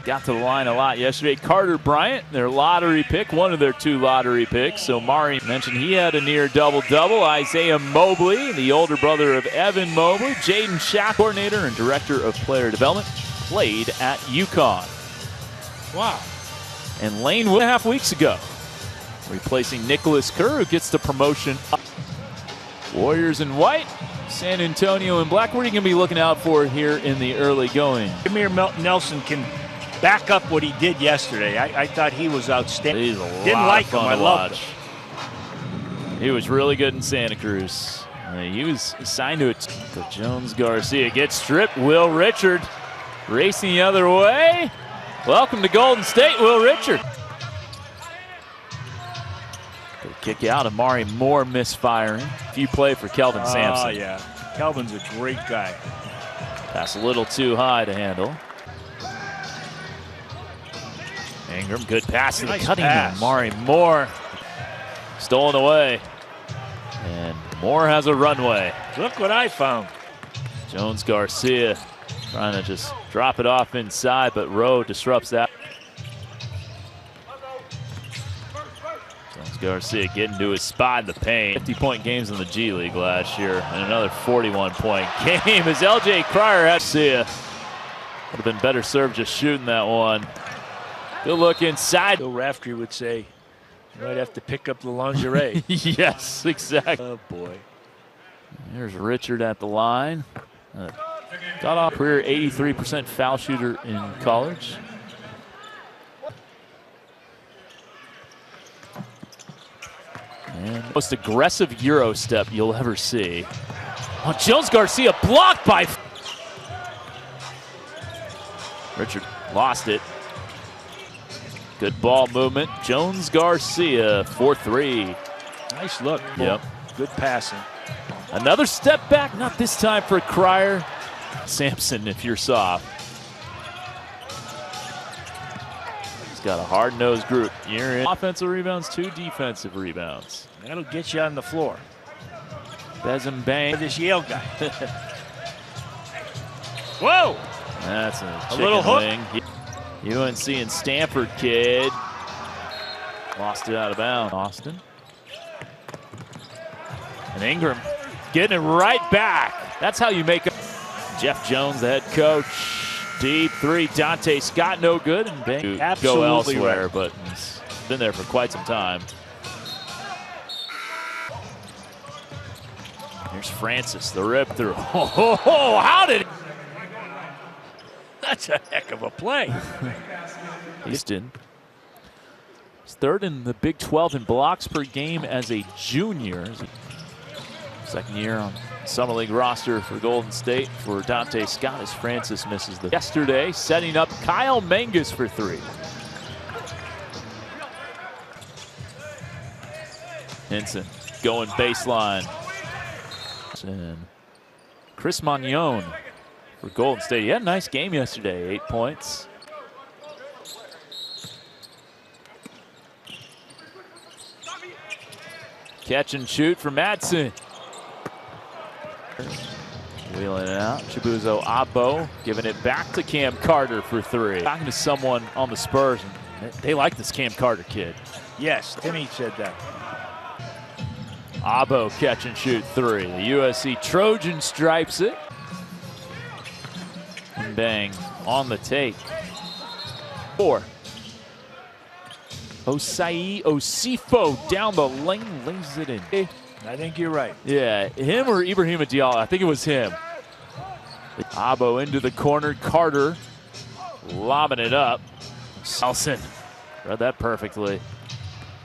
Got to the line a lot yesterday. Carter Bryant, their lottery pick, one of their 2 lottery picks. So Mari mentioned he had a near double-double. Isaiah Mobley, the older brother of Evan Mobley, Jaden Schack, coordinator and director of player development, played at UConn. Wow. And Lane 1.5 weeks ago, replacing Nicholas Kerr, who gets the promotion. Warriors in white, San Antonio in black. What are you going to be looking out for here in the early going? Jameer Nelson can back up what he did yesterday. I thought he was outstanding. He's a lot Didn't like of fun him. I to loved watch. him. He was really good in Santa Cruz. He was assigned to it. So Jones Garcia gets stripped. Will Richard racing the other way. Welcome to Golden State, Will Richard. Good kick out. Amari Moore misfiring. Few play for Kelvin Sampson. Oh, yeah. Kelvin's a great guy. Pass a little too high to handle. Ingram, good pass to the cutting man. Amari Moore stolen away. And Moore has a runway. Look what I found. Jones Garcia trying to just drop it off inside, but Rowe disrupts that. Jones Garcia getting to his spot in the paint. 50-point games in the G League last year, and another 41-point game as LJ Cryer had Garcia. Would have been better served just shooting that one. Good look inside. Bill Raftery would say, you might have to pick up the lingerie. Yes, exactly. Oh, boy. There's Richard at the line. Got off career 83% foul shooter in college. And most aggressive Euro step you'll ever see. Oh, Jones Garcia blocked by... Richard lost it. Good ball movement. Jones Garcia, 4-3. Nice look. Yep. Good passing. Another step back, not this time for Cryer. Sampson, if you're soft. He's got a hard-nosed group. You're in offensive rebounds, 2 defensive rebounds. That'll get you on the floor. Bezem Bang. This Yale guy. Whoa! That's a chicken little hook. wing. UNC and Stanford kid. Lost it out of bounds. Austin. And Ingram getting it right back. That's how you make it. Jeff Jones, the head coach. Deep 3. Dante Scott, no good. And Bang go elsewhere, right. but he's been there for quite some time. Here's Francis, the rip through. Oh, how did... That's a heck of a play. Easton. He's 3rd in the Big 12 in blocks per game as a junior. Second year on Summer League roster for Golden State for Dante Scott as Francis misses the yesterday, setting up Kyle Mangus for 3. Henson going baseline. And Chris Magnon for Golden State. He had a nice game yesterday, 8 points. Catch and shoot for Madsen. Wheeling it out. Chibuzo Abo giving it back to Cam Carter for 3. Talking to someone on the Spurs, and they like this Cam Carter kid. Yes, Timmy said that. Abo catch and shoot 3. The USC Trojan stripes it. And Bang on the take. 4. Osai Osifo down the lane, lays it in. I think you're right. Yeah, him or Ibrahim Diallo. I think it was him. Abo into the corner. Carter lobbing it up. Nelson read that perfectly.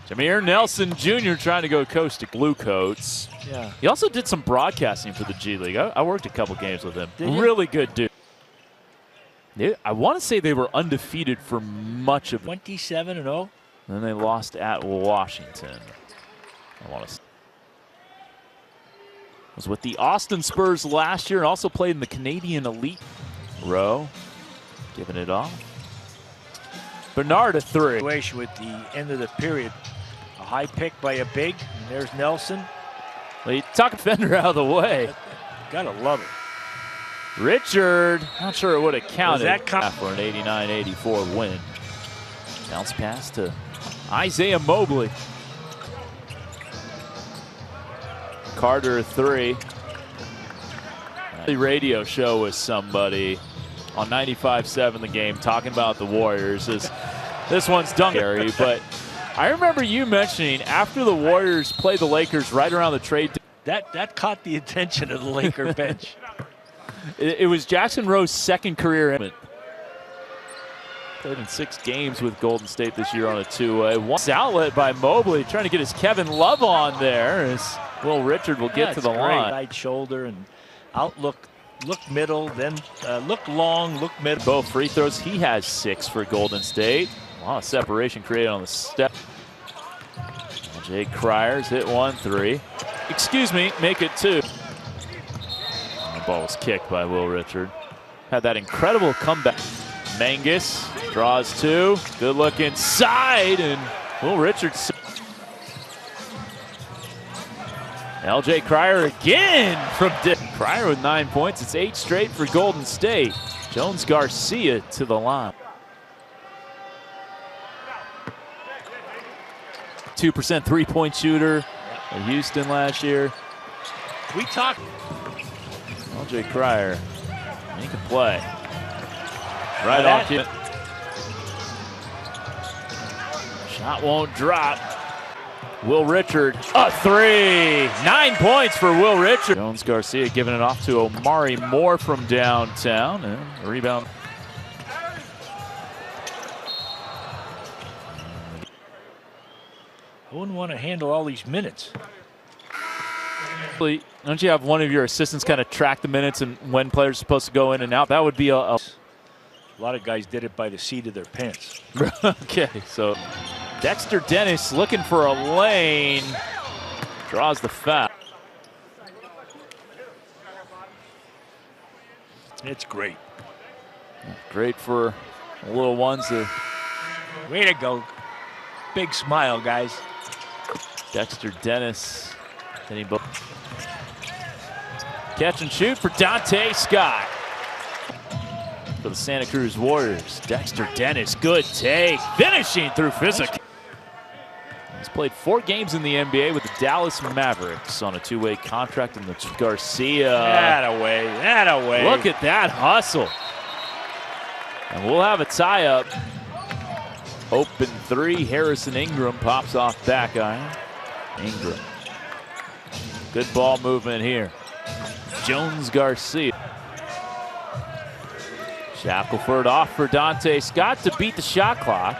Jameer Nelson Jr. trying to go coast to blue coats. Yeah. He also did some broadcasting for the G League. I worked a couple games with him. Really good dude. Yeah, I want to say they were undefeated for much of 27-0. Then they lost at Washington. I want to. Was with the Austin Spurs last year and also played in the Canadian Elite. Rowe giving it off. Bernard a 3. Situation with the end of the period. A high pick by a big, and there's Nelson. Well, you talk a defender out of the way. Gotta love it. Richard, not sure it would have counted that for an 89-84 win. Bounce pass to Isaiah Mobley. Carter 3. The radio show with somebody on 95.7 The Game talking about the Warriors. This one's done, Gary, but I remember you mentioning after the Warriors played the Lakers right around the trade. That caught the attention of the Laker bench. It was Jackson Rowe's second career. Played in 6 games with Golden State this year on a two-way. One outlet by Mobley, trying to get his Kevin Love on there as Will Richard will get to the line. Right shoulder and out look middle, then look long, look mid. Both free throws. He has 6 for Golden State. A lot of separation created on the step. Jay Cryers hit 1-3. Excuse me, make it 2. The ball was kicked by Will Richard. Had that incredible comeback. Mangus draws 2. Good look inside, and Will Richard. LJ Cryer again from Cryer with 9 points. It's 8 straight for Golden State. Jones Garcia to the line. 2% three-point shooter at Houston last year. We talked. LJ Cryer, he can play. Right off it. Shot won't drop. Will Richard, a 3. 9 points for Will Richard. Jones Garcia giving it off to Omari Moore from downtown. And a rebound. I wouldn't want to handle all these minutes. Don't you have one of your assistants kind of track the minutes and when players are supposed to go in and out? That would be a lot of guys did it by the seat of their pants. Okay, so Dexter Dennis looking for a lane. Draws the foul. It's great. Great for the little ones. Way to go. Big smile, guys. Dexter Dennis hitting both. Catch and shoot for Dante Scott. For the Santa Cruz Warriors, Dexter Dennis, good take. Finishing through physical. He's played 4 games in the NBA with the Dallas Mavericks on a 2-way contract. And the Garcia. That away. Look at that hustle. And we'll have a tie-up. Open 3, Harrison Ingram pops off back iron. Ingram. Good ball movement here. Jones Garcia. Shackelford off for Dante Scott to beat the shot clock.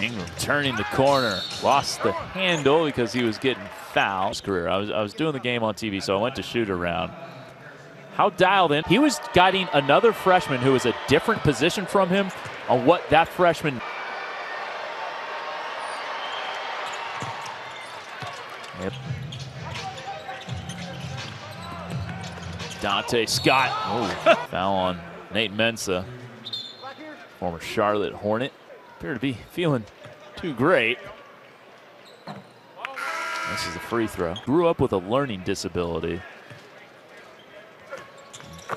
Ingram turning the corner. Lost the handle because he was getting fouled. His career. I was doing the game on TV, so I went to shoot around. How dialed in. He was guiding another freshman who was a different position from him on what that freshman. Yep. Dante Scott. Oh, foul on Nate Mensah, former Charlotte Hornet. Appear to be feeling too great. This is a free throw. Grew up with a learning disability.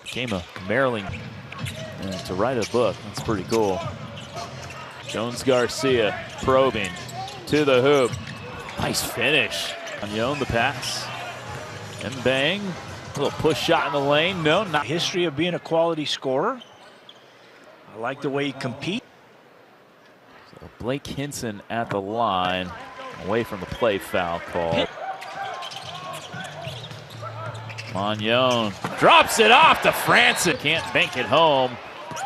Became a Maryland to write a book. That's pretty cool. Jones Garcia probing to the hoop. Nice finish. Onion the pass. And bang. A little push shot in the lane. No, not. History of being a quality scorer. I like the way he competes. So Blake Hinson at the line. Away from the play, foul call. Magnon drops it off to Franson. Can't bank it home.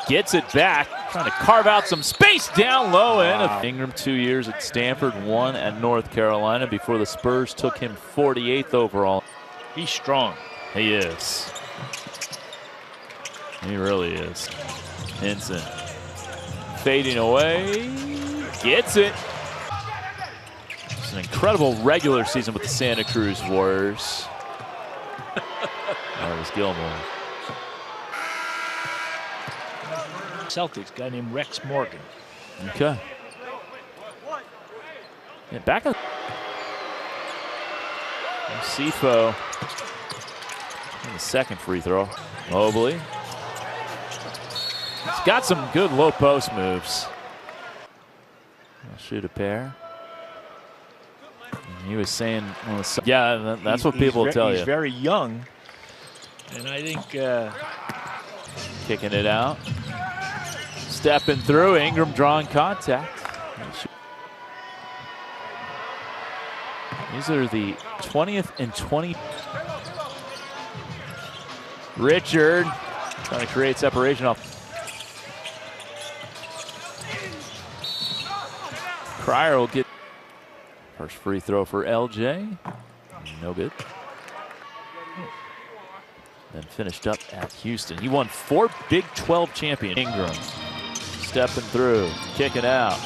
Gets it back. Trying to carve out some space down low. Wow. Ingram 2 years at Stanford, 1 at North Carolina before the Spurs took him 48th overall. He's strong. He is. He really is. Hinson fading away. Gets it. It's an incredible regular season with the Santa Cruz Warriors. That was Gilmore. Celtics, guy named Rex Morgan. Okay. Yeah, back on. Sifo. The second free throw. Mobley He's got some good low post moves. I'll shoot a pair. And he was saying, yeah, that's what people will tell you. He's very young, and I think kicking it out, stepping through. Ingram drawing contact. These are the 20th and 20th. Richard trying to create separation off. Cryer will get first free throw for LJ. No good. Then finished up at Houston. He won 4 Big 12 champions. Ingram stepping through, kicking out.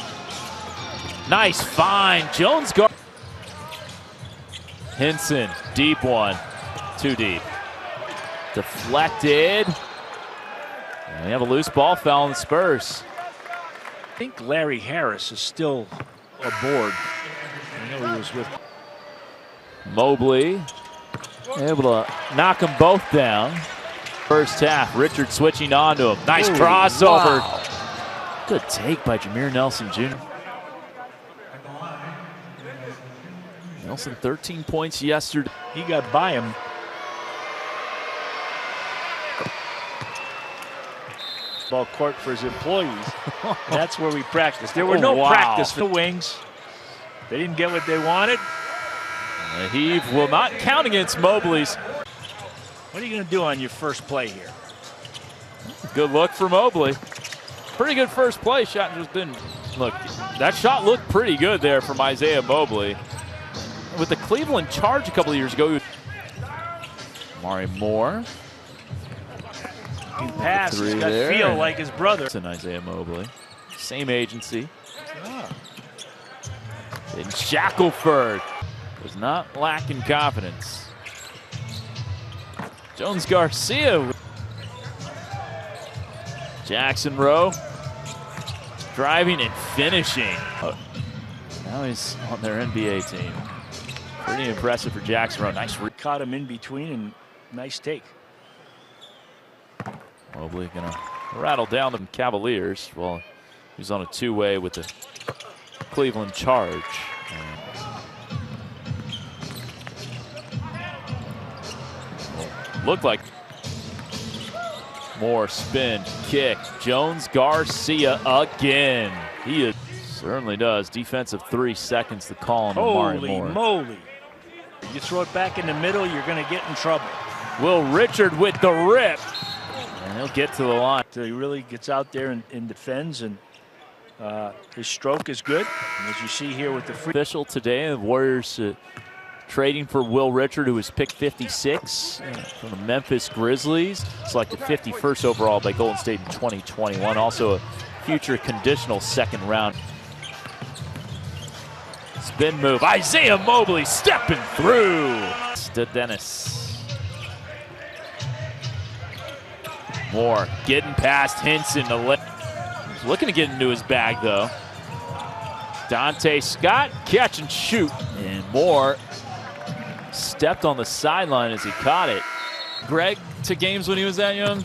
Nice find. Jones guard. Hinson, deep one. Too deep. Deflected. And we have a loose ball foul on the Spurs. I think Larry Harris is still aboard. I know he was with Mobley. Able to knock them both down. First half, Richard switching on to him. Nice crossover. Wow. Good take by Jameer Nelson Jr. Nelson 13 points yesterday. He got by him. Ball court for his employees. That's where we practiced. There were no practice for the wings. They didn't get what they wanted. The heave will not count against Mobley's. What are you going to do on your first play here? Good look for Mobley. Pretty good first play. Shot just didn't look. That shot looked pretty good there from Isaiah Mobley. With the Cleveland Charge a couple of years ago. Amari Moore. He passed. He's got to feel like his brother. And Isaiah Mobley. Same agency. And Shackelford was not lacking confidence. Jones Garcia. Jackson Rowe driving and finishing. Now he's on their NBA team. Pretty impressive for Jackson Rowe. Nice. Caught him in between and nice take. Mobley gonna rattle down the Cavaliers. Well, he's on a two-way with the Cleveland Charge. Looked like more spin, kick. Jones Garcia again. He certainly does. Defensive 3 seconds to call on Amari Moore. Holy moly. You throw it back in the middle, you're going to get in trouble. Will Richard with the rip. And he'll get to the line. So he really gets out there and defends, and his stroke is good. And as you see here with the free. Official today, the Warriors trading for Will Richard, who was picked 56 from the Memphis Grizzlies, selected 51st overall by Golden State in 2021. Also a future conditional second round. Spin move. Isaiah Mobley stepping through. To Dennis. Moore getting past Hinson. He's looking to get into his bag, though. Dante Scott, catch and shoot. And Moore stepped on the sideline as he caught it. Greg to games when he was that young?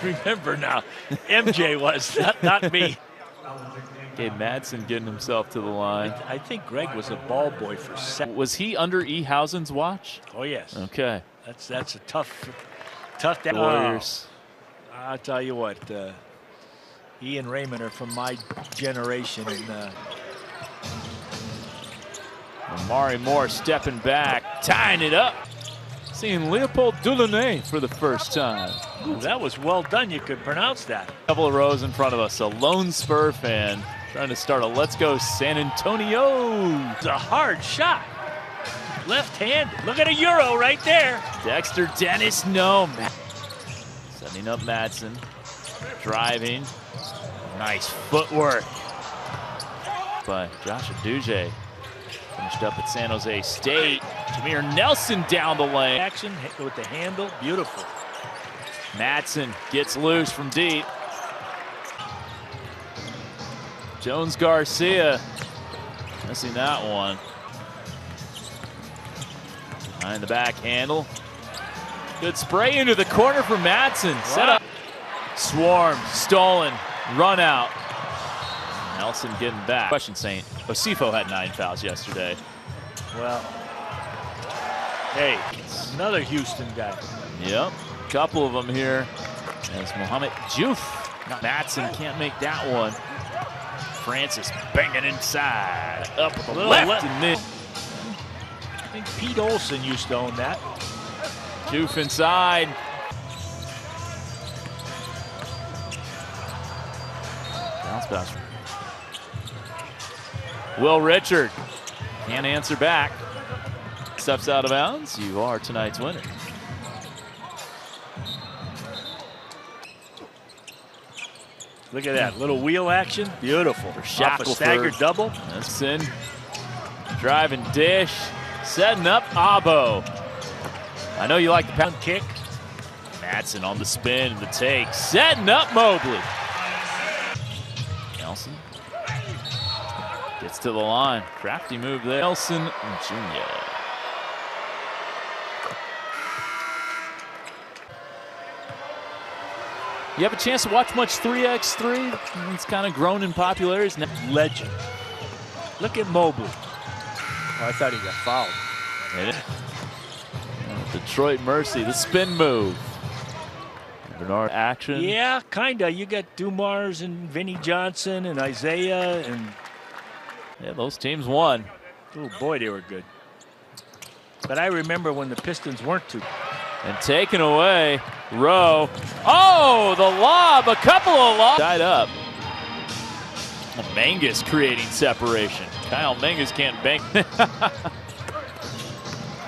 Remember now, MJ was, not me. Gabe Madsen getting himself to the line. I think Greg was a ball boy for 7. Was he under E. Housen's watch? Oh, yes. Okay. That's a tough Warriors. I'll tell you what, he and Raymond are from my generation. And Amari Moore stepping back, tying it up. Seeing Leopold Delaunay for the first time. Ooh, that was well done. You could pronounce that. Couple of rows in front of us. A lone Spur fan trying to start a Let's Go San Antonio. It's a hard shot. Left-handed. Look at a Euro right there. Dexter Dennis, no. Setting up Madsen. Driving. Nice footwork by Josh Aduje. Finished up at San Jose State. Jameer Nelson down the lane. Action with the handle, beautiful. Madsen gets loose from deep. Jones Garcia missing that one. Behind the back handle. Good spray into the corner for Madsen. Set up. Swarm, stolen, run out. Nelson getting back. Question, Saint. Osifo had 9 fouls yesterday. Well, hey, another Houston guy. Yep, couple of them here. As Mohamed Juf. Matson can't make that one. Francis banging inside. Up with the left and mid. I think Pete Olson used to own that. Juf inside. Bounce pass. Will Richard can't answer back. Steps out of bounds. You are tonight's winner. Look at that little wheel action. Beautiful. Off a staggered double. Nelson driving dish. Setting up Abo. I know you like the pound kick. Matson on the spin and the take. Setting up Mobley. Nelson gets to the line. Crafty move there. Nelson Jr. You have a chance to watch much 3x3? It's kind of grown in popularity. Legend. Look at Mobley. Oh, I thought he got fouled. Detroit Mercy, the spin move. Bernard action. Yeah, kind of. You got Dumars and Vinnie Johnson and Isaiah. And yeah, those teams won. Oh, boy, they were good. But I remember when the Pistons weren't too. And taken away, Rowe. Oh, the lob, a couple of lobs. Tied up. Mangus creating separation. Kyle Mangus can't bank.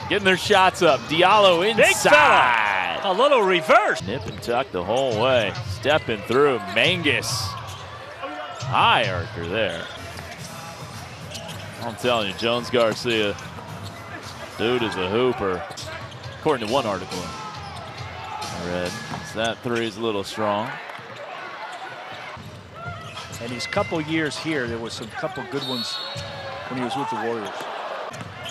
Getting their shots up. Diallo inside. A little reverse. Nip and tuck the whole way. Stepping through. Mangus. High archer there. I'm telling you, Jones Garcia. Dude is a hooper. According to one article I read. So that three is a little strong. And his couple years here, there was some couple good ones when he was with the Warriors.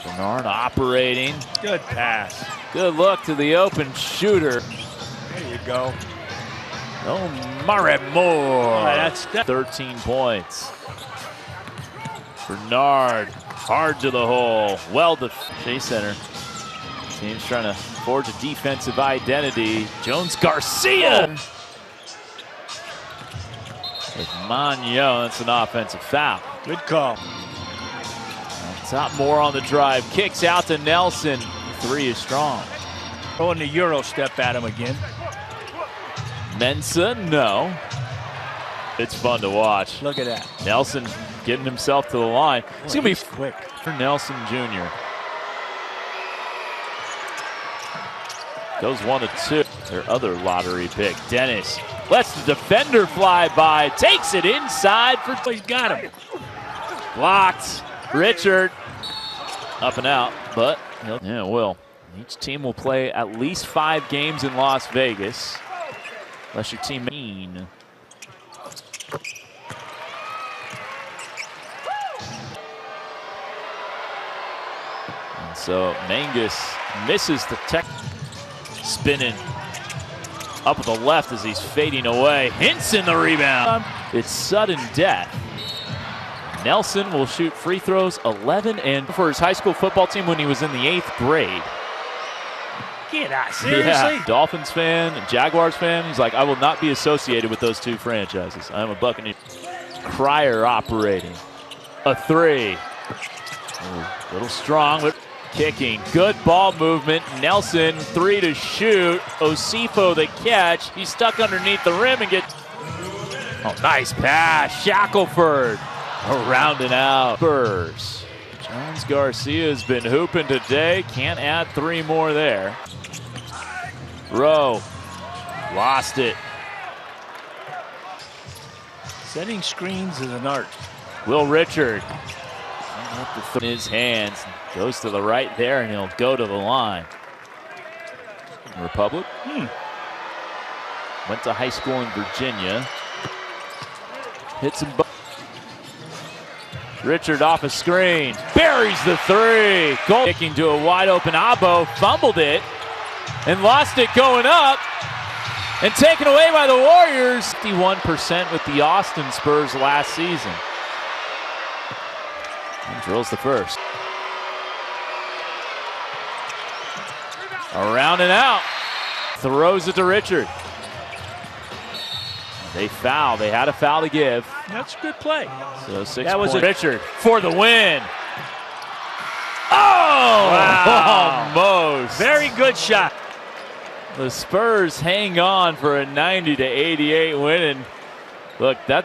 Bernard operating. Good pass. Good look to the open shooter. There you go. Oh, Murray Moore. That's 13 points. Bernard hard to the hole. Well to Shea Center. Team's trying to forge a defensive identity. Jones Garcia. With Magno, that's an offensive foul. Good call. Top more on the drive. Kicks out to Nelson. Three is strong. Throwing the Euro step at him again. Mensa, no. It's fun to watch. Look at that. Nelson getting himself to the line. It's going to be quick for Nelson Jr. Goes 1 to 2. Their other lottery pick. Dennis lets the defender fly by. Takes it inside for. He's got him. Blocked. Richard up and out, but yeah, it will. Each team will play at least 5 games in Las Vegas. Unless your team mean. And so Mangus misses the tech. Spinning up with the left as he's fading away. Hinson the rebound. It's sudden death. Nelson will shoot free throws 11 and for his high school football team when he was in the 8th grade. Get out, seriously? Yeah, Dolphins fan, and Jaguars fan. He's like, I will not be associated with those two franchises. I am a Buccaneer. Cryer operating. A 3. Ooh, a little strong, but kicking. Good ball movement. Nelson, 3 to shoot. Osifo the catch. He's stuck underneath the rim and gets. Oh, nice pass. Shackelford around and out. Spurs. Jones Garcia has been hooping today. Can't add 3 more there. Rowe lost it. Setting screens is an art. Will Richard in his hands. Goes to the right there, and he'll go to the line. Republic. Went to high school in Virginia. Hits him. Richard off a screen. Buries the 3. Goal kicking to a wide open Abo. Fumbled it and lost it going up. And taken away by the Warriors. 51% with the Austin Spurs last season. And drills the first. Around and out. Throws it to Richard. They foul. They had a foul to give. That's a good play. So 6 That was points. Richard for the win. Oh! Wow. Almost. Very good shot. The Spurs hang on for a 90-88 win. And look, that